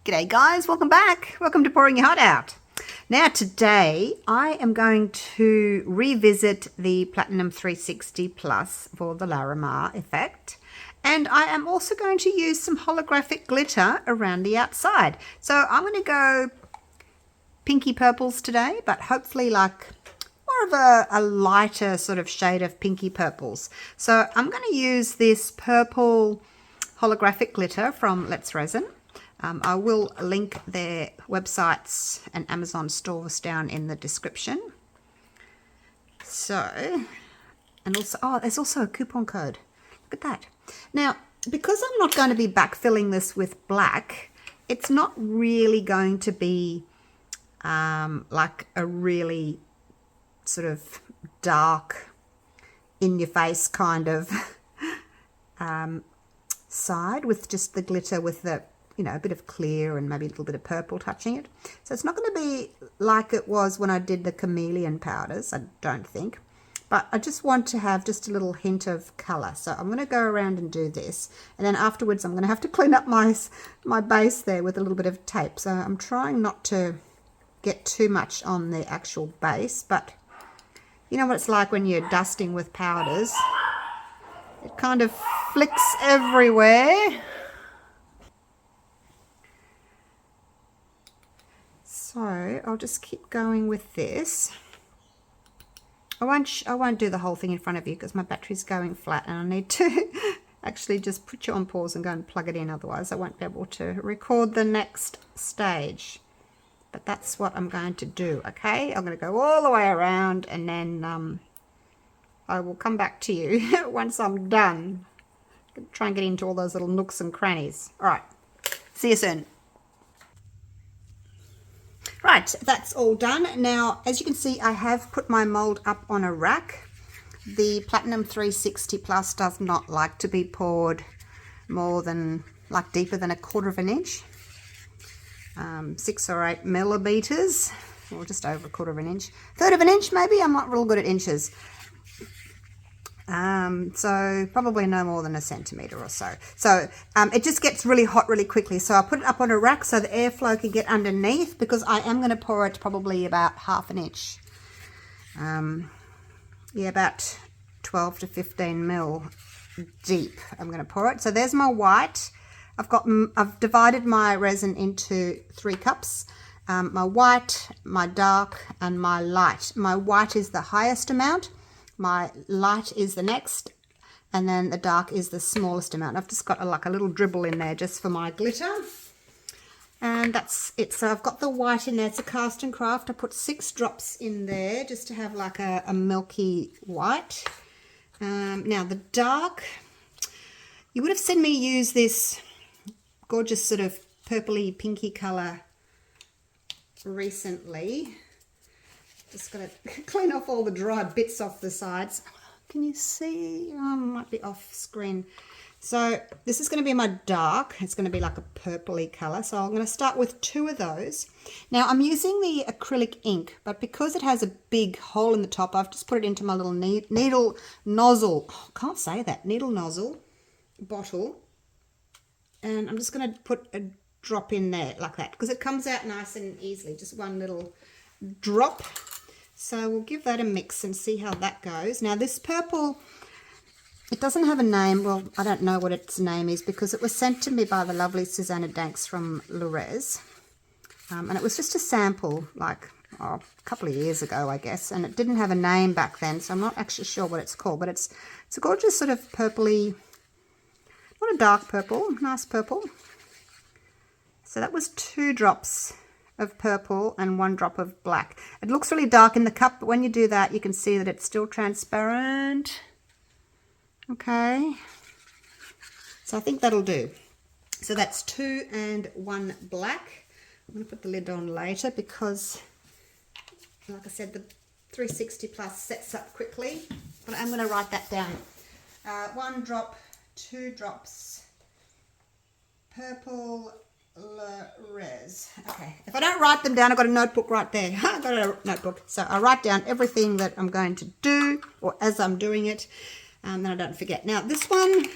G'day guys, welcome back. Welcome to Pouring Your Heart Out. Now today I am going to revisit the Platinum 360 Plus for the Larimar effect. And I am also going to use some holographic glitter around the outside. So I'm going to go pinky purples today, but hopefully like more of a lighter sort of shade of pinky purples. So I'm going to use this purple holographic glitter from Let's Resin. I will link their websites and Amazon stores down in the description. So, and also, oh, there's also a coupon code. Look at that. Now, because I'm not going to be backfilling this with black, it's not really going to be like a really sort of dark, in-your-face kind of side with just the glitter with the, you know, a bit of clear and maybe a little bit of purple touching it. So it's not going to be like it was when I did the chameleon powders, I don't think. But I just want to have just a little hint of colour. So I'm going to go around and do this. And then afterwards I'm going to have to clean up my base there with a little bit of tape. So I'm trying not to get too much on the actual base. But you know what it's like when you're dusting with powders. It kind of flicks everywhere. So I'll just keep going with this. I won't do the whole thing in front of you because my battery's going flat and I need to actually just put you on pause and go and plug it in, otherwise I won't be able to record the next stage. But that's what I'm going to do, okay? I'm going to go all the way around and then I will come back to you once I'm done. Try and get into all those little nooks and crannies. All right, see you soon. Right, that's all done. Now, as you can see, I have put my mold up on a rack. The Platinum 360 Plus does not like to be poured more than, like, deeper than 1/4 of an inch. 6 or 8 millimeters, or just over 1/4 of an inch. 1/3 of an inch, maybe. I'm not real good at inches. So probably no more than 1 centimetre or so. So it just gets really hot really quickly. So I put it up on a rack so the airflow can get underneath, because I am going to pour it probably about 1/2 inch. Yeah, about 12 to 15 mil deep I'm going to pour it. So there's my white. I've divided my resin into 3 cups. My white, my dark and my light. My white is the highest amount. My light is the next, and then the dark is the smallest amount. I've just got like a little dribble in there just for my glitter, and that's it. So I've got the white in there. It's a cast and craft. I put 6 drops in there just to have like a milky white. Now the dark, you would have seen me use this gorgeous sort of purpley pinky colour recently. Just got to clean off all the dry bits off the sides. Can you see? Oh, might be off screen. So this is going to be my dark. It's going to be like a purpley colour. So I'm going to start with 2 of those. Now I'm using the acrylic ink, but because it has a big hole in the top, I've just put it into my little needle nozzle. Oh, can't say that. Needle nozzle bottle. And I'm just going to put a drop in there like that, because it comes out nice and easily. Just one little drop. So we'll give that a mix and see how that goes. Now this purple, it doesn't have a name. Well, I don't know what its name is because it was sent to me by the lovely Susanna Danks from Lorez. And it was just a sample like a couple of years ago, I guess. And it didn't have a name back then, so I'm not actually sure what it's called. But it's a gorgeous sort of purpley, not a dark purple, nice purple. So that was 2 drops of purple and 1 drop of black. It looks really dark in the cup, but when you do that you can see that it's still transparent. Okay, so I think that'll do. So that's 2 and 1 black. I'm going to put the lid on later because, like I said, the 360 Plus sets up quickly, but I'm going to write that down. 1 drop, 2 drops purple Res. Okay, if I don't write them down, I've got a notebook right there. I've got a notebook, so I write down everything that I'm going to do, or as I'm doing it, then I don't forget. Now this one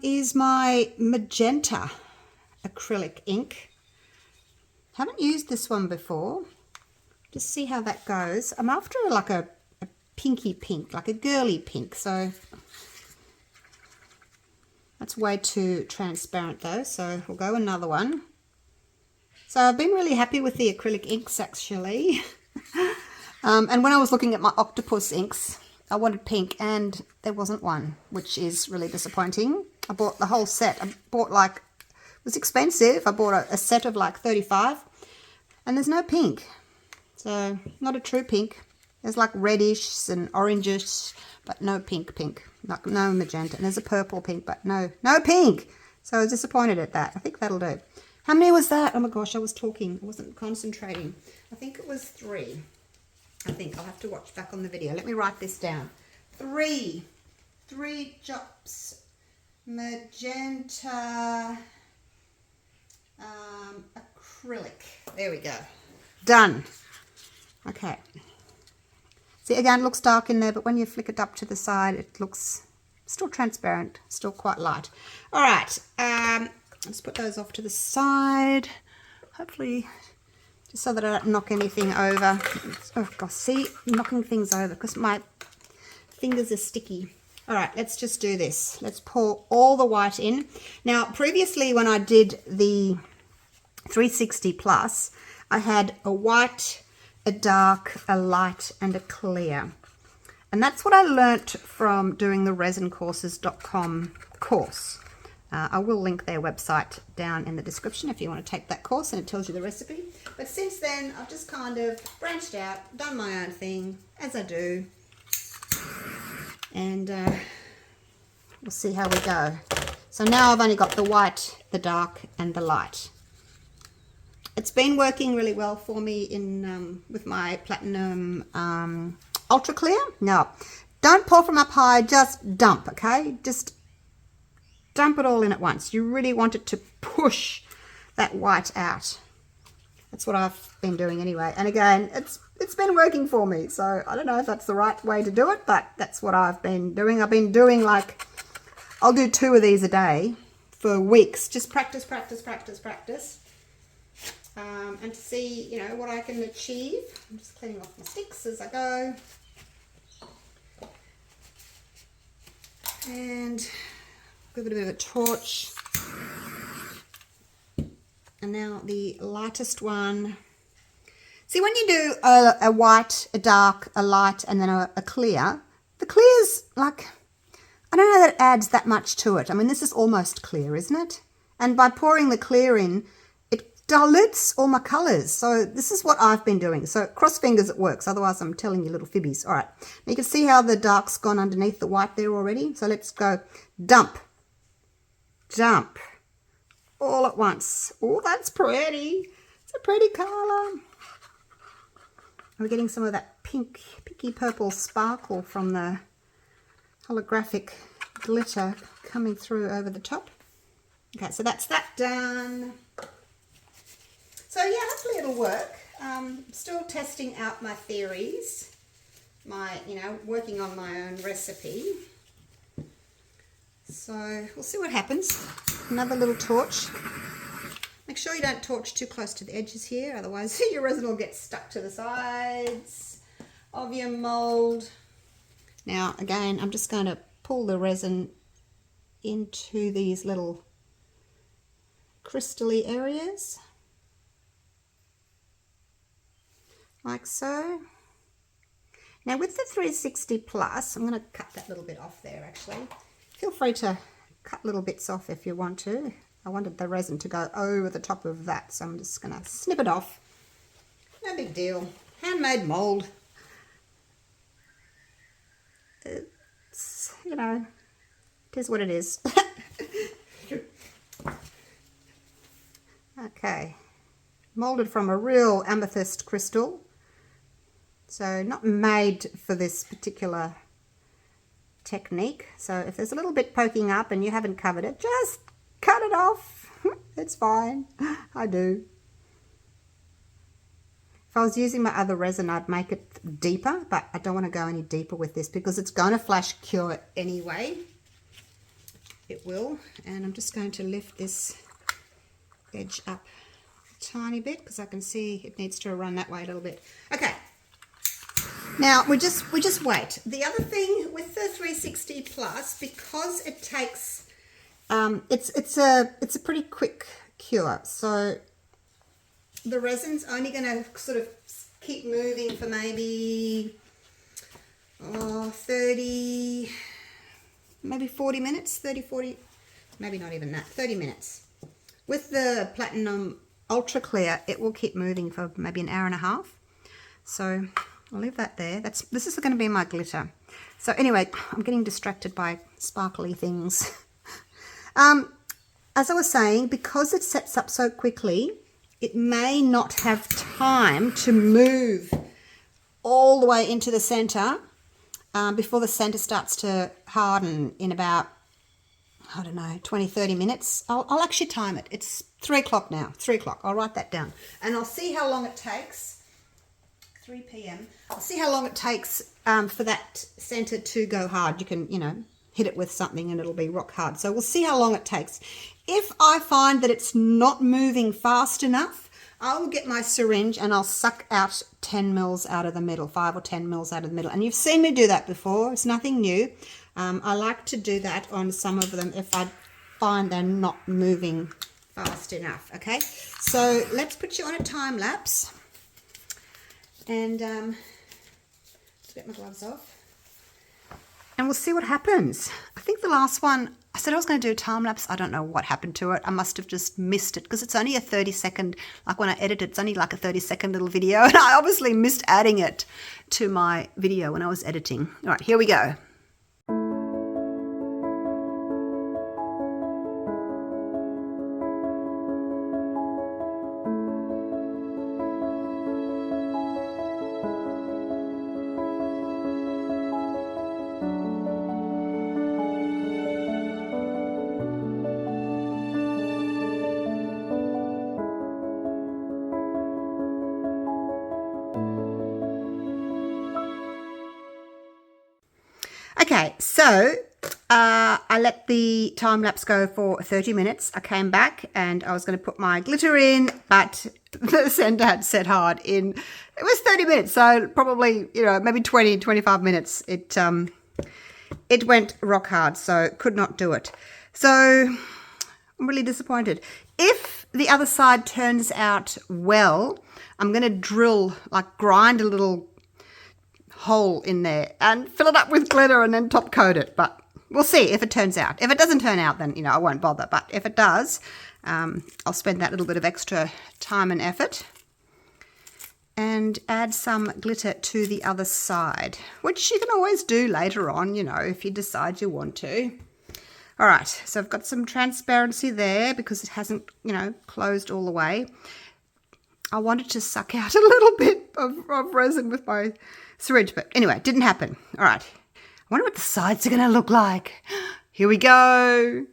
is my magenta acrylic ink. Haven't used this one before. Just see how that goes. I'm after like a pinky pink, like a girly pink. So that's way too transparent though. So we'll go another one. So I've been really happy with the acrylic inks actually. And when I was looking at my Octopus inks, I wanted pink and there wasn't one, which is really disappointing. I bought the whole set. I bought like, it was expensive. I bought a set of like 35 and there's no pink. So not a true pink. There's like reddish and orangish, but no pink, like no magenta. And there's a purple pink, but no pink. So I was disappointed at that. I think that'll do. How many was that? Oh my gosh, I was talking. I wasn't concentrating. I think it was 3. I think I'll have to watch back on the video. Let me write this down. 3 drops magenta acrylic. There we go. Done. Okay. See, again, it looks dark in there, but when you flick it up to the side, it looks still transparent, still quite light. All right. Let's put those off to the side. Hopefully, just so that I don't knock anything over. Oh gosh, see, knocking things over because my fingers are sticky. All right, let's just do this. Let's pour all the white in. Now, previously when I did the 360 plus, I had a white, a dark, a light, and a clear. And that's what I learnt from doing the resincourses.com course. I will link their website down in the description if you want to take that course, and it tells you the recipe. But since then, I've just kind of branched out, done my own thing, as I do. And we'll see how we go. So now I've only got the white, the dark, and the light. It's been working really well for me in with my platinum ultra clear. No, don't pour from up high, just dump, okay? Just dump it all in at once. You really want it to push that white out. That's what I've been doing anyway. And again, it's been working for me. So I don't know if that's the right way to do it, but that's what I've been doing. I've been doing like, I'll do 2 of these a day for weeks. Just practice. And to see, you know, what I can achieve. I'm just cleaning off my sticks as I go. And give it a bit of a torch. And now the lightest one. See, when you do a white, a dark, a light, and then a clear, the clear's like, I don't know that it adds that much to it. I mean, this is almost clear, isn't it? And by pouring the clear in, dilutes all my colors. So this is what I've been doing. So cross fingers it works. Otherwise I'm telling you little fibbies. All right. Now you can see how the dark's gone underneath the white there already. So let's go dump. Dump. All at once. Oh, that's pretty. It's a pretty color. We're getting some of that pinky purple sparkle from the holographic glitter coming through over the top. Okay, so that's that done. So yeah, hopefully it'll work. Still testing out my theories, working on my own recipe. So we'll see what happens. Another little torch. Make sure you don't torch too close to the edges here, otherwise your resin will get stuck to the sides of your mold. Now again, I'm just going to pull the resin into these little crystally areas. Like so. Now with the 360 plus, I'm going to cut that little bit off there actually. Feel free to cut little bits off if you want to. I wanted the resin to go over the top of that, so I'm just going to snip it off. No big deal. Handmade mold. It's, you know, it is what it is. Okay. Molded from a real amethyst crystal. So not made for this particular technique. So if there's a little bit poking up and you haven't covered it, just cut it off. It's fine. I do. If I was using my other resin, I'd make it deeper, but I don't want to go any deeper with this because it's going to flash cure anyway. It will. And I'm just going to lift this edge up a tiny bit because I can see it needs to run that way a little bit. Okay. Now we just wait. The other thing with the 360 Plus, because it takes, it's a pretty quick cure. So the resin's only going to sort of keep moving for maybe 30, maybe 40 minutes, 30, 40, maybe not even that, 30 minutes. With the Platinum Ultra Clear, it will keep moving for maybe an hour and a half. So I'll leave that there. This is going to be my glitter. So anyway, I'm getting distracted by sparkly things. As I was saying, because it sets up so quickly, it may not have time to move all the way into the center before the center starts to harden in about, I don't know, 20, 30 minutes. I'll actually time it. It's 3 o'clock now, 3 o'clock. I'll write that down. And I'll see how long it takes. 3 p.m. I'll see how long it takes for that center to go hard. You can, hit it with something and it'll be rock hard. So we'll see how long it takes. If I find that it's not moving fast enough, I will get my syringe and I'll suck out 10 mils out of the middle, 5 or 10 mils out of the middle. And you've seen me do that before. It's nothing new. I like to do that on some of them if I find they're not moving fast enough. Okay, so let's put you on a time lapse. And let's get my gloves off. And we'll see what happens. I think the last one, I said I was going to do a time lapse. I don't know what happened to it. I must have just missed it because it's only a 30-second, like when I edit it, it's only like a 30-second little video. And I obviously missed adding it to my video when I was editing. All right, here we go. Okay, so I let the time lapse go for 30 minutes. I came back and I was going to put my glitter in, but the center had set hard in, it was 30 minutes. So probably, maybe 20, 25 minutes. It went rock hard, so could not do it. So I'm really disappointed. If the other side turns out well, I'm going to grind a little hole in there and fill it up with glitter and then top coat it, but we'll see if it turns out. If it doesn't turn out, then I won't bother, but if it does, I'll spend that little bit of extra time and effort and add some glitter to the other side, which you can always do later on, if you decide you want to. All right, so I've got some transparency there because it hasn't closed all the way. I wanted to suck out a little bit of resin with my syringe, but anyway, it didn't happen. All right. I wonder what the sides are going to look like. Here we go.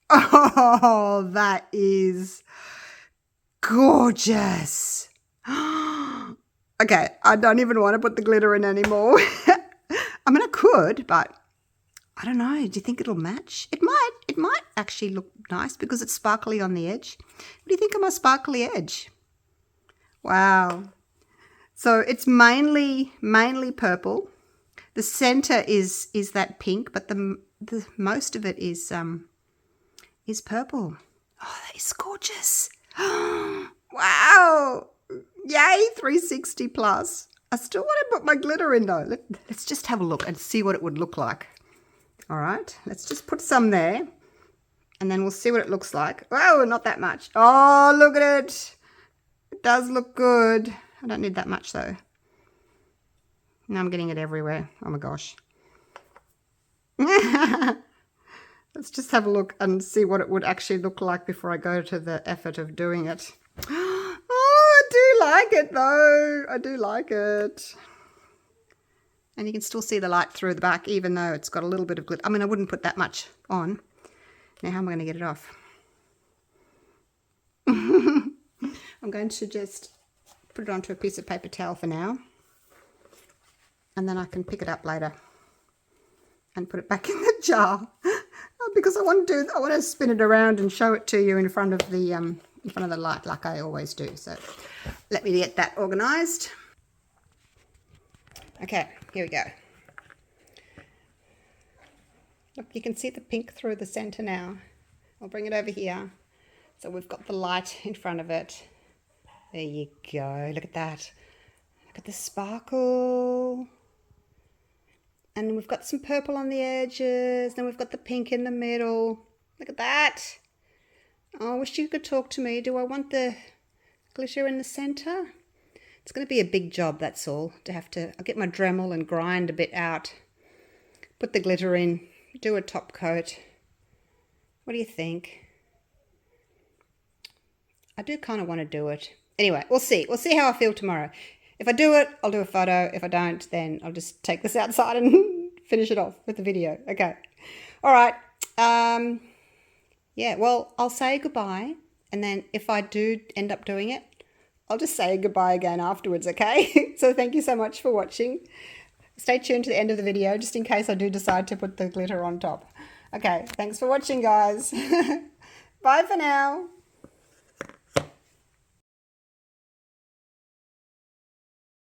Oh, that is gorgeous. Okay, I don't even want to put the glitter in anymore. I mean, I could, but I don't know. Do you think it'll match? It might actually look nice because it's sparkly on the edge. What do you think of my sparkly edge? Wow. So it's mainly purple. The center is that pink, but the most of it is purple. Oh, that is gorgeous. Wow. Yay, 360 plus. I still want to put my glitter in though. Let's just have a look and see what it would look like. All right, let's just put some there and then we'll see what it looks like. Oh, not that much. Oh, look at it. It does look good. I don't need that much though. Now I'm getting it everywhere. Oh my gosh. Let's just have a look and see what it would actually look like before I go to the effort of doing it. Oh, I do like it though. I do like it. And you can still see the light through the back even though it's got a little bit of glitter. I mean, I wouldn't put that much on. Now how am I going to get it off? I'm going to just put it onto a piece of paper towel for now. And then I can pick it up later and put it back in the jar. because I want to spin it around and show it to you in front of the light like I always do. So let me get that organized. Okay, here we go. Look, you can see the pink through the center now. I'll bring it over here. So we've got the light in front of it. There you go. Look at that. Look at the sparkle. And we've got some purple on the edges. Then we've got the pink in the middle. Look at that. Oh, I wish you could talk to me. Do I want the glitter in the center? It's going to be a big job, that's all. I'll get my Dremel and grind a bit out. Put the glitter in. Do a top coat. What do you think? I do kind of want to do it. Anyway, we'll see. We'll see how I feel tomorrow. If I do it, I'll do a photo. If I don't, then I'll just take this outside and finish it off with the video. Okay. All right. Yeah, well, I'll say goodbye. And then if I do end up doing it, I'll just say goodbye again afterwards, okay? So thank you so much for watching. Stay tuned to the end of the video just in case I do decide to put the glitter on top. Okay, thanks for watching, guys. Bye for now.